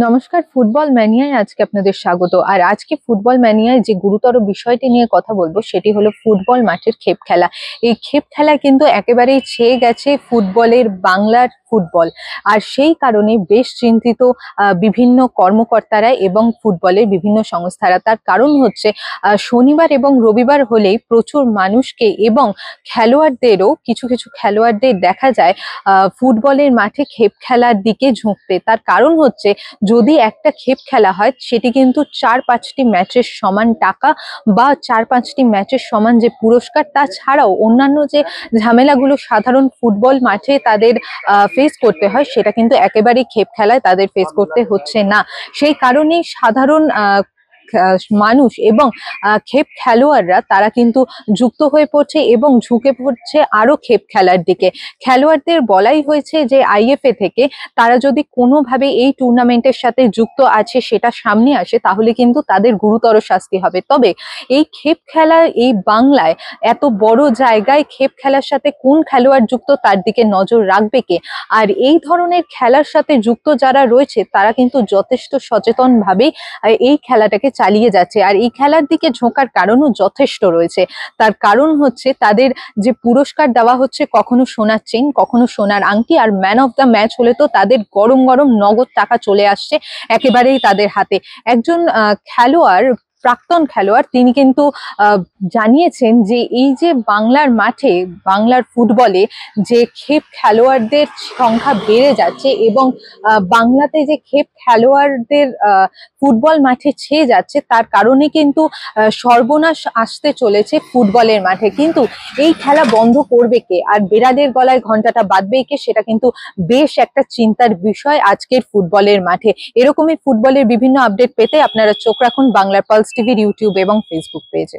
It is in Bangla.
নমস্কার, ফুটবল ম্যানিয়ায় আজকে আপনাদের স্বাগত। আর আজকে ফুটবল ম্যানিয়ায় যে গুরুতর বিষয়টি নিয়ে কথা বলবো সেটি হলো ফুটবল মাঠের খেপ খেলা। এই খেপ খেলা কিন্তু একেবারেই ছেয়ে গেছে ফুটবলের, বাংলার ফুটবল। আর সেই কারণে বেশ চিন্তিত বিভিন্ন কর্মকর্তারা এবং ফুটবলের বিভিন্ন সংস্থারা। তার কারণ হচ্ছে শনিবার এবং রবিবার হলেই প্রচুর মানুষকে এবং খেলোয়াড়দেরও কিছু কিছু খেলোয়াড়দের দেখা যায় ফুটবলের মাঠে খেপ খেলার দিকে ঝুঁকতে। তার কারণ হচ্ছে যদি একটা খেপ খেলা হয় সেটি কিন্তু ৪-৫টি ম্যাচের সমান টাকা বা ৪-৫টি ম্যাচের সমান যে পুরস্কার, তাছাড়াও অন্যান্য যে ঝামেলাগুলো সাধারণ ফুটবল মাঠে তাদের ফেস করতে হয় সেটা কিন্তু একেবারেই খেপ খেলায় তাদের ফেস করতে হচ্ছে না। সেই কারণেই সাধারণ মানুষ এবং খেপ খেলোয়াড়রা তারা কিন্তু যুক্ত হয়ে পড়ছে এবং ঝুঁকে পড়ছে আরো খেপ খেলার দিকে। খেলোয়াড়দের বলাই হয়েছে যে আইএফএ থেকে তারা যদি কোনোভাবে এই টুর্নামেন্টের সাথে যুক্ত আছে সেটা সামনে আসে তাহলে কিন্তু তাদের গুরুতর শাস্তি হবে। তবে এই খেপ খেলা এই বাংলায় এত বড় জায়গায় খেপ খেলার সাথে কোন খেলোয়াড় যুক্ত তার দিকে নজর রাখবে কে? আর এই ধরনের খেলার সাথে যুক্ত যারা রয়েছে তারা কিন্তু যথেষ্ট সচেতন ভাবে এই খেলাটাকে চালিয়ে যাচ্ছে। আর এই খেলার দিকে ঝোঁকার কারণও যথেষ্ট রয়েছে। তার কারণ হচ্ছে তাদের যে পুরস্কার দেওয়া হচ্ছে, কখনো সোনার চেইন, কখনো সোনার আংটি, আর ম্যান অফ দ্য ম্যাচ হলে তো তাদের গরম গরম নগদ টাকা চলে আসছে একেবারেই তাদের হাতে। একজন খেলোয়াড়, প্রাক্তন খেলোয়াড়, তিনি কিন্তু জানিয়েছেন যে এই যে বাংলার মাঠে, বাংলার ফুটবলে যে খেপ খেলোয়াড়দের সংখ্যা বেড়ে যাচ্ছে এবং বাংলাতে যে খেপ খেলোয়াড়দের ফুটবল মাঠে ছেয়ে যাচ্ছে তার কারণে কিন্তু সর্বনাশ আসতে চলেছে ফুটবলের মাঠে। কিন্তু এই খেলা বন্ধ করবে কে আর বেড়াদের গলায় ঘন্টাটা বাঁধবে কে, সেটা কিন্তু বেশ একটা চিন্তার বিষয় আজকের ফুটবলের মাঠে। এরকমই ফুটবলের বিভিন্ন আপডেট পেতে আপনারা চোখ রাখুন বাংলার পালস টিভির ইউটিউব এবং ফেসবুক পেজে।